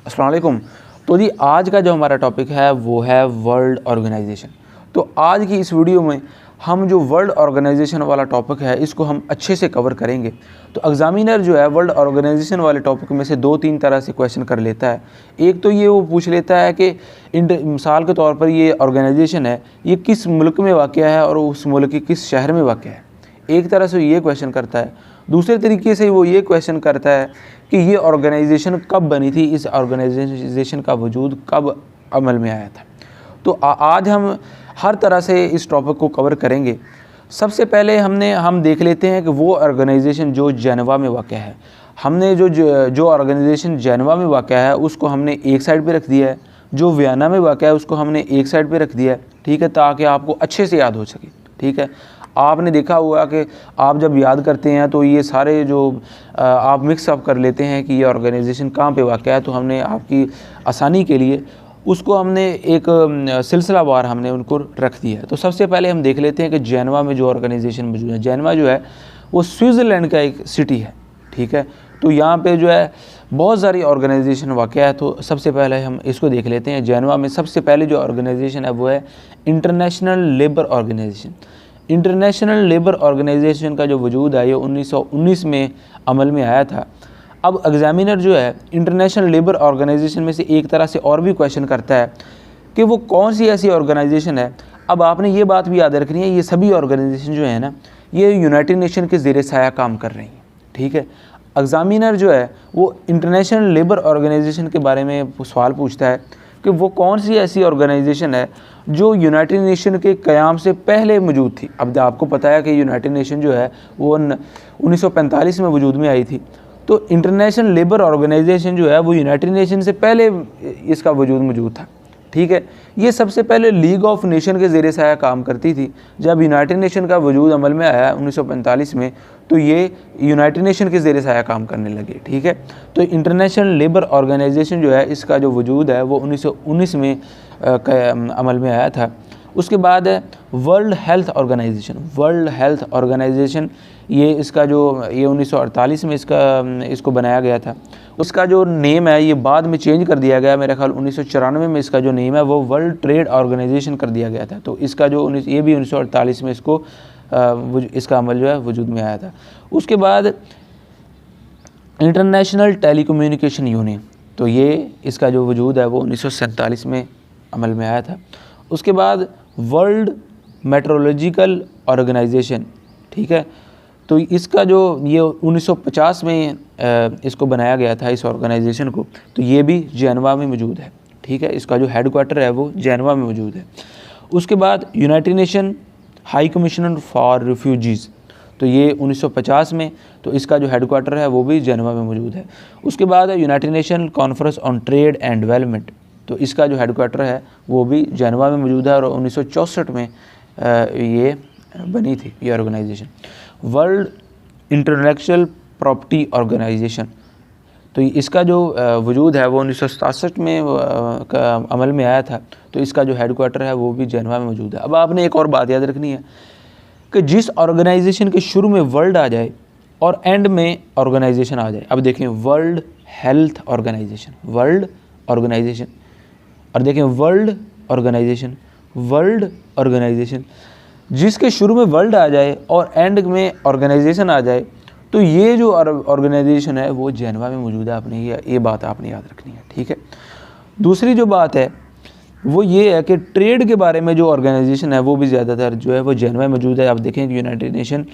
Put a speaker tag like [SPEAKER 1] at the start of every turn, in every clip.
[SPEAKER 1] अस्सलाम वालेकुम। तो जी आज का जो हमारा टॉपिक है वो है वर्ल्ड ऑर्गेनाइजेशन। तो आज की इस वीडियो में हम जो वर्ल्ड ऑर्गेनाइजेशन वाला टॉपिक है इसको हम अच्छे से कवर करेंगे। तो एग्जामिनर जो है वर्ल्ड ऑर्गेनाइजेशन वाले टॉपिक में से दो तीन तरह से क्वेश्चन कर लेता है। एक तो ये वो पूछ लेता है कि मिसाल के तौर पर ये ऑर्गेनाइजेशन है ये किस मुल्क में वाक़या है और उस मुल्क के किस शहर में वाक़या है। एक तरह से ये क्वेश्चन करता है। दूसरे तरीके से वो ये क्वेश्चन करता है कि ये ऑर्गेनाइजेशन कब बनी थी, इस ऑर्गेनाइजेशन का वजूद कब अमल में आया था। तो आज हम हर तरह से इस टॉपिक को कवर करेंगे। सबसे पहले हम देख लेते हैं कि वो ऑर्गेनाइजेशन जो जेनेवा में वाक़या है। हमने जो ऑर्गेनाइजेशन जेनेवा में वाक़या है उसको हमने एक साइड पे रख दिया है, जो वियना में वाक़या है उसको हमने एक साइड पे रख दिया है, ठीक है, ताकि आपको अच्छे से याद हो सके। ठीक है, आपने देखा हुआ कि आप जब याद करते हैं तो ये सारे जो आप मिक्स अप कर लेते हैं कि ये ऑर्गेनाइजेशन कहाँ पे वाक़या है। तो हमने आपकी आसानी के लिए उसको हमने एक सिलसिलावार हमने उनको रख दिया है। तो सबसे पहले हम देख लेते हैं कि जेनेवा में जो ऑर्गेनाइजेशन मौजूद है। जेनेवा जो है वो स्विट्ज़रलैंड का एक सिटी है, ठीक है। तो यहाँ पे जो है बहुत सारी ऑर्गेनाइजेशन वाक़या है। तो सबसे पहले हम इसको देख लेते हैं। जेनेवा में सबसे पहले जो ऑर्गेनाइजेशन है वो है international labour organisation. International labour organisation का जो वजूद है ये 1919 में अमल में आया था। अब एग्जामिनर जो है इंटरनेशनल लेबर ऑर्गेनाइजेशन में से एक तरह से और भी क्वेश्चन करता है कि वो कौन सी ऐसी ऑर्गेनाइजेशन है। अब आपने ये बात भी याद रखनी है, ये सभी ऑर्गेनाइजेशन जो है ना ये यूनाइटेड नेशन के ज़ेरे साया काम कर रही हैं, ठीक है। एग्जामिनर जो है वो इंटरनेशनल लेबर ऑर्गेनाइजेशन के बारे में सवाल पूछता है कि वो कौन सी ऐसी ऑर्गेनाइजेशन है जो यूनाइटेड नेशन के क़याम से पहले मौजूद थी। अब आपको पता है कि यूनाइटेड नेशन जो है वो 1945 में वजूद में आई थी। तो इंटरनेशनल लेबर ऑर्गेनाइजेशन जो है वो यूनाइटेड नेशन से पहले इसका वजूद मौजूद था, ठीक है। ये सबसे पहले लीग ऑफ नेशन के ज़ेरे साया काम करती थी। जब यूनाइटेड नेशन का वजूद अमल में आया 1945 में तो ये यूनाइटेड नेशन के ज़ेरे साया काम करने लगे, ठीक है। तो इंटरनेशनल लेबर ऑर्गेनाइजेशन जो है इसका जो वजूद है वो 1919 में अमल में आया था। उसके बाद है world health organisation. World health organisation ये 1948 में इसको बनाया गया था। उसका जो नेम है ये बाद में चेंज कर दिया गया, मेरा ख्याल 1994 में इसका जो नेम है वो वर्ल्ड ट्रेड ऑर्गेनाइजेशन कर दिया गया था। तो इसका जो ये भी 1948 में इसका अमल जो है वजूद में आया था। उसके बाद इंटरनेशनल टेलीकम्युनिकेशन यूनियन, तो ये इसका जो वजूद है वो 1947 में अमल में आया था। उसके बाद वर्ल्ड मेट्रोलॉजिकल ऑर्गेनाइजेशन, ठीक है। तो इसका जो ये 1950 में इसको बनाया गया था इस ऑर्गेनाइजेशन को। तो ये भी जेनेवा में मौजूद है, ठीक है। इसका जो हेडक्वार्टर है वो जेनेवा में मौजूद है। उसके बाद United nation high commissioner for refugees, तो ये 1950 में, तो इसका जो हेडक्वार्टर है वो भी जेनेवा में मौजूद है। उसके बाद United nation conference on trade and development, तो इसका जो हेडक्वार्टर है वो भी जेनेवा में मौजूद है और 1964 में ये बनी थी ये organisation. World intellectual property organisation, तो इसका जो वजूद है वो 1967 में अमल में आया था। तो इसका जो हेडक्वार्टर है वो भी जेनेवा में मौजूद है। अब आपने एक और बात याद रखनी है कि जिस ऑर्गेनाइजेशन के शुरू में वर्ल्ड आ जाए और एंड में ऑर्गेनाइजेशन आ जाए। अब देखें world health organisation, world organisation, और देखें वर्ल्ड ऑर्गेनाइजेशन, वर्ल्ड ऑर्गेनाइजेशन, जिसके शुरू में वर्ल्ड आ जाए और एंड में ऑर्गेनाइजेशन आ जाए तो ये जो ऑर्गेनाइजेशन है वो जेनेवा में मौजूद है। आपने ये बात आपने याद रखनी है, ठीक है। दूसरी जो बात है वो ये है कि ट्रेड के बारे में जो ऑर्गेनाइजेशन है वो भी ज़्यादातर जो है वो जेनेवा में मौजूद है। आप देखें कि United nation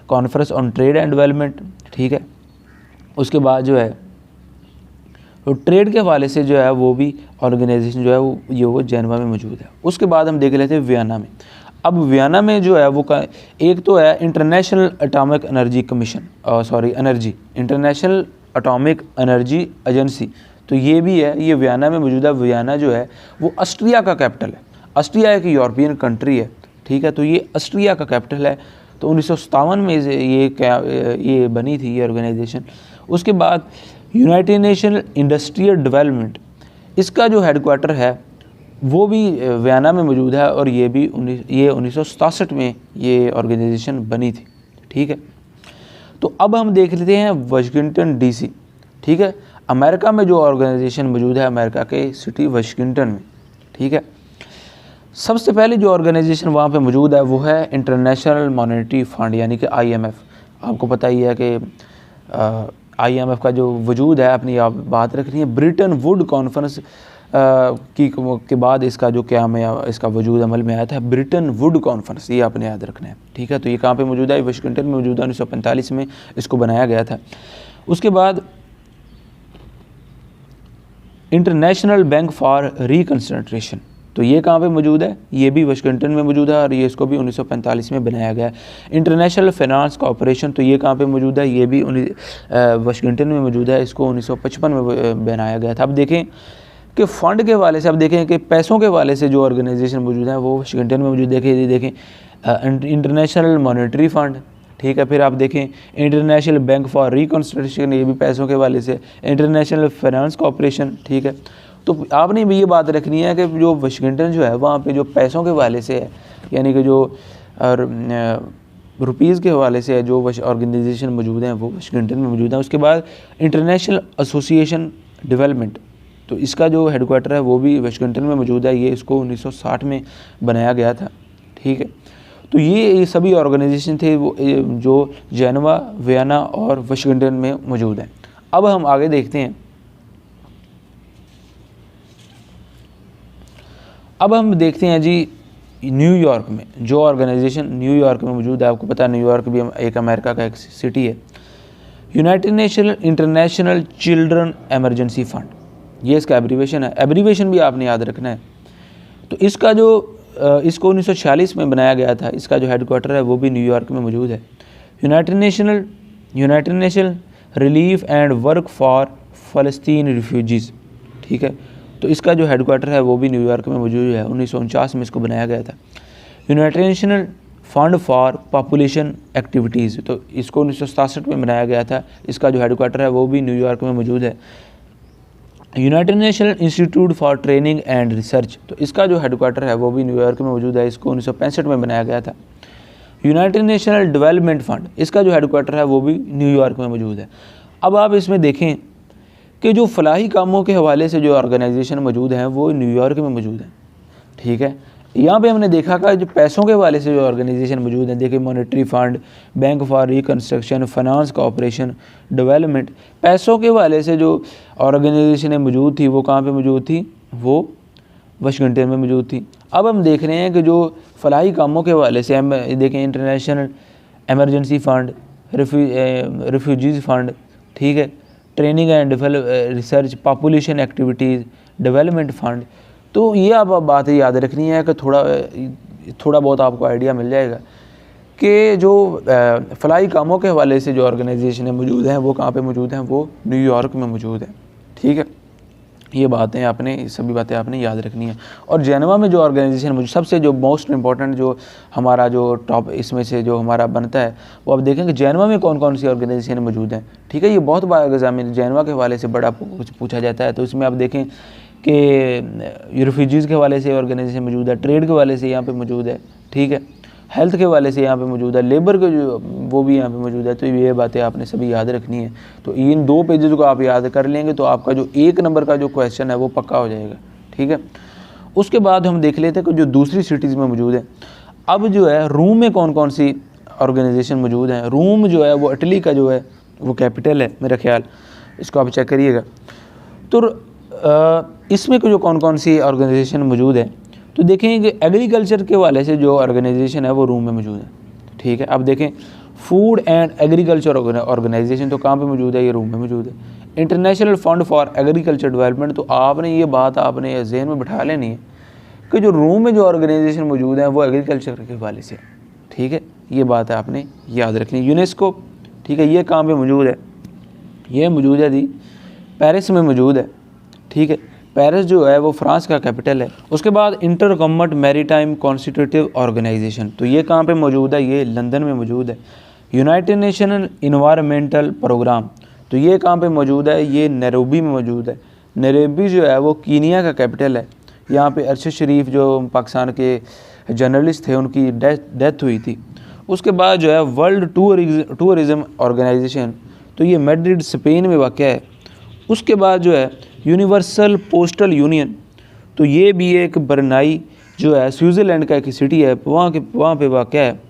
[SPEAKER 1] conference on trade and development, ठीक है। उसके बाद जो है तो ट्रेड के हवाले से जो है वो भी ऑर्गेनाइजेशन जो है वो जेनेवा में मौजूद है। उसके बाद हम देख लेते हैं वियना में। अब वियना में जो है वो एक तो है international atomic energy commission, energy international atomic energy agency, तो ये भी है, ये वियना में मौजूद है। वियना जो है वो ऑस्ट्रिया का कैपिटल है। ऑस्ट्रिया एक यूरोपियन कंट्री है, ठीक है। तो ये ऑस्ट्रिया का कैपिटल है। तो 1957 में ये बनी थी ये ऑर्गेनाइजेशन। उसके बाद यूनाइटेड नेशन इंडस्ट्रियल डेवलपमेंट, इसका जो हेडक्वार्टर है वो भी वियना में मौजूद है और ये 1967 में ये ऑर्गेनाइजेशन बनी थी, ठीक है। तो अब हम देख लेते हैं वाशिंगटन डीसी, ठीक है। अमेरिका में जो ऑर्गेनाइजेशन मौजूद है अमेरिका के सिटी वाशिंगटन में, ठीक है। सबसे पहले जो ऑर्गेनाइजेशन वहाँ पे मौजूद है वो है इंटरनेशनल मॉनेटरी फंड यानी कि IMF। आपको पता ही है कि IMF का जो वजूद है अपनी आप बात रख रही है ब्रिटन वुड कॉन्फ्रेंस के बाद इसका जो क्या में इसका वजूद अमल में आया था, ब्रिटन वुड कॉन्फ्रेंस, ये आपने याद रखना है, ठीक है। तो ये कहाँ पे मौजूद है? वाशिंगटन में मौजूद है। 1945 में इसको बनाया गया था। उसके बाद इंटरनेशनल बैंक फॉर रिकन्स्ट्रक्शन, तो ये कहाँ पे मौजूद है? ये भी वाशिंगटन में मौजूद है और ये इसको भी 1945 में बनाया गया है। इंटरनेशनल फाइनेंस कॉर्पोरेशन, तो ये कहाँ पे मौजूद है? ये भी वाशिंगटन में मौजूद है। इसको 1955 में बनाया गया था। अब देखें कि फ़ंड के हवाले से, अब देखें कि पैसों के हवाले से जो ऑर्गेनाइजेशन मौजूद है वो वाशिंगटन में मौजूद। देखें इंटरनेशनल मॉनेटरी फ़ंड, ठीक है। फिर आप देखें इंटरनेशनल बैंक फॉर रिकन्स्ट्रक्शन, ये भी पैसों के हवाले से। इंटरनेशनल फाइनेंस कॉर्पोरेशन, ठीक है। तो आपने भी ये बात रखनी है कि जो वाशिंगटन जो है वहाँ पे जो पैसों के हवाले से है, यानी कि जो रुपीज़ के हवाले से है जो ऑर्गेनाइजेशन मौजूद हैं वो वाशिंगटन में मौजूद है। उसके बाद इंटरनेशनल एसोसिएशन डेवलपमेंट, तो इसका जो हेडक्वार्टर है वो भी वाशिंगटन में मौजूद है। ये इसको 1960 में बनाया गया था, ठीक है। तो ये सभी ऑर्गेनाइजेशन थे वो जो जेनेवा, वियना और वाशिंगटन में मौजूद हैं। अब हम आगे देखते हैं। अब हम देखते हैं जी न्यूयॉर्क में जो ऑर्गेनाइजेशन न्यूयॉर्क में मौजूद है। आपको पता है न्यूयॉर्क भी एक अमेरिका का एक सिटी है। United nation international children emergency fund, ये इसका एब्रीवेशन है। एब्रीवेशन भी आपने याद रखना है। तो इसका जो इसको 1946 में बनाया गया था। इसका जो हेडक्वार्टर है वो भी न्यूयॉर्क में मौजूद है। United nation relief and work for Palestine refugees, ठीक है। तो इसका जो हेडक्वार्टर है वो भी न्यूयॉर्क में मौजूद है। 1949 में इसको बनाया गया था। United national fund for population activities, तो इसको 1967 में बनाया गया था। इसका जो हेडक्वार्टर है वो भी न्यूयॉर्क में मौजूद है। United national institute for training and research, तो इसका जो हेडक्वार्टर है वो भी न्यूयॉर्क में मौजूद है। इसको 1965 में बनाया गया था। यूनाइटेड नेशनल डेवलपमेंट फंड, इसका जो हेडक्वार्टर है वो भी न्यूयॉर्क में मौजूद है। अब आप इसमें देखें कि जो फलाही कामों के हवाले से जो ऑर्गेनाइजेशन मौजूद हैं वो न्यूयॉर्क में मौजूद हैं, ठीक है। यहाँ पे हमने देखा कि जो पैसों के हवाले से जो ऑर्गेनाइजेशन मौजूद हैं, देखिए monetary fund, bank for reconstruction, finance corporation, development, पैसों के हवाले से जो ऑर्गेनाइजेशन मौजूद थी वो कहाँ पे मौजूद थी? वो वाशिंगटन में मौजूद थी। अब हम देख रहे हैं कि जो फलाही कामों के हवाले से हम देखें international emergency fund, refugees fund, ठीक है, training and research, population activities, development fund. तो ये आप बात याद रखनी है कि थोड़ा बहुत आपको आइडिया मिल जाएगा कि जो फलाही कामों के हवाले से जो ऑर्गेनाइजेशन मौजूद हैं वो कहाँ पे मौजूद हैं? वो न्यूयॉर्क में मौजूद है, ठीक है। ये बातें आपने सभी बातें आपने याद रखनी है। और जेनेवा में जो ऑर्गेनाइजेशन मौजूद, सबसे जो मोस्ट इंपॉर्टेंट जो हमारा जो टॉप इसमें से जो हमारा बनता है वो आप देखेंगे जेनेवा में कौन कौन सी ऑर्गेनाइजेशन मौजूद हैं, ठीक है। ये बहुत बार एग्जाम में जेनेवा के हवाले से बड़ा कुछ पूछा जाता है। तो इसमें आप देखें कि रिफ्यूजीज़ के हवाले से ऑर्गेनाइजेशन मौजूद है, ट्रेड के हवाले से यहाँ पे मौजूद है, ठीक है, हेल्थ के हवाले से यहाँ पे मौजूद है, लेबर के जो वो भी यहाँ पे मौजूद है। तो ये बातें आपने सभी याद रखनी है। तो इन 2 पेजेस को आप याद कर लेंगे तो आपका जो 1 नंबर का जो क्वेश्चन है वो पक्का हो जाएगा, ठीक है। उसके बाद हम देख लेते हैं कि जो दूसरी सिटीज़ में मौजूद है। अब जो है रोम में कौन कौन सी ऑर्गेनाइजेशन मौजूद हैं। रोम जो है वो इटली का जो है वो कैपिटल है मेरा ख्याल, इसको आप चेक करिएगा। तो इसमें जो कौन कौन सी ऑर्गेनाइजेशन मौजूद है, तो देखें कि एग्रीकल्चर के वाले से जो ऑर्गेनाइजेशन है वो रोम में मौजूद है, ठीक है। अब देखें फूड एंड एग्रीकल्चर ऑर्गेनाइजेशन, तो कहाँ पे मौजूद है? ये रोम में मौजूद है। International fund for agriculture development, तो आपने ये बात आपने जहन में बिठा लेनी है कि जो रोम में जो ऑर्गेनाइजेशन मौजूद है वो एग्रीकल्चर के हवाले से, ठीक है। ये बात आपने याद रखनी। यूनेस्को, ठीक है, ये कहाँ पर मौजूद है? ये मौजूद है जी पेरिस में मौजूद है, ठीक है। पेरिस जो है वो फ्रांस का कैपिटल है। उसके बाद inter government maritime constitutive organisation, तो ये कहाँ पे मौजूद है? ये लंदन में मौजूद है। यूनाइटेड नेशन इन्वायरमेंटल प्रोग्राम, तो ये कहाँ पे मौजूद है? ये नैरोबी में मौजूद है। नैरोबी जो है वो कीनिया का कैपिटल है। यहाँ पे अरशद शरीफ जो पाकिस्तान के जर्नलिस्ट थे उनकी डेथ हुई थी। उसके बाद जो है वर्ल्ड टूरिज़म ऑर्गेनाइजेशन, तो ये मैड्रिड स्पेन में वाक़ है। उसके बाद जो है यूनिवर्सल पोस्टल यूनियन, तो ये भी एक बर्नाई जो है स्विट्ज़रलैंड का एक सिटी है, वहाँ पे वाक़ है।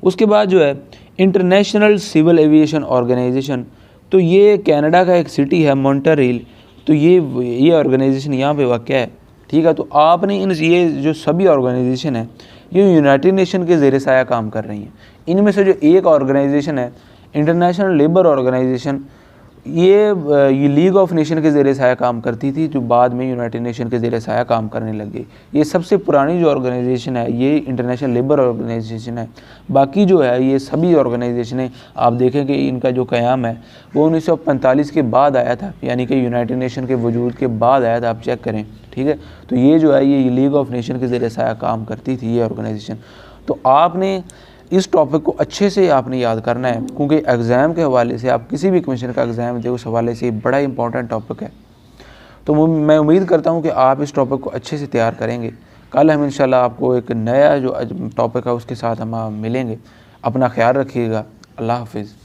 [SPEAKER 1] उसके बाद जो है इंटरनेशनल सिविल एविएशन ऑर्गेनाइजेशन, तो ये कनाडा का एक सिटी है मॉन्ट्रियल, तो ये ऑर्गेनाइजेशन यहाँ पे वाक़ है। ठीक है, तो आपने ये जो सभी ऑर्गेनाइजेशन है ये यूनाइटेड नेशन के ज़ेर साया काम कर रही हैं। इनमें से जो एक ऑर्गेनाइजेशन है इंटरनेशनल लेबर ऑर्गेनाइजेशन, ये लीग ऑफ नेशन के ज़ेर साया काम करती थी, जो बाद में यूनाइटेड नेशन के ज़ेर साया काम करने लग गई। ये सबसे पुरानी जो ऑर्गेनाइजेशन है ये इंटरनेशनल लेबर ऑर्गेनाइजेशन है। बाकी जो है ये सभी ऑर्गेनाइजेशनें आप देखें कि इनका जो क़याम है वो 1945 के बाद आया था, यानी कि यूनाइटेड नेशन के वजूद के बाद आया था, आप चेक करें। ठीक है, तो ये जो है ये लीग ऑफ नेशन के ज़ेर साया काम करती थी ये ऑर्गेनाइजेशन। तो आपने इस टॉपिक को अच्छे से आपने याद करना है, क्योंकि एग्ज़ाम के हवाले से आप किसी भी कमीशन का एग्ज़ाम दे उस हवाले से बड़ा इंपॉर्टेंट टॉपिक है। तो मैं उम्मीद करता हूँ कि आप इस टॉपिक को अच्छे से तैयार करेंगे। कल हम इंशाल्लाह आपको एक नया जो टॉपिक है उसके साथ हम मिलेंगे। अपना ख्याल रखिएगा। अल्लाह हाफिज़।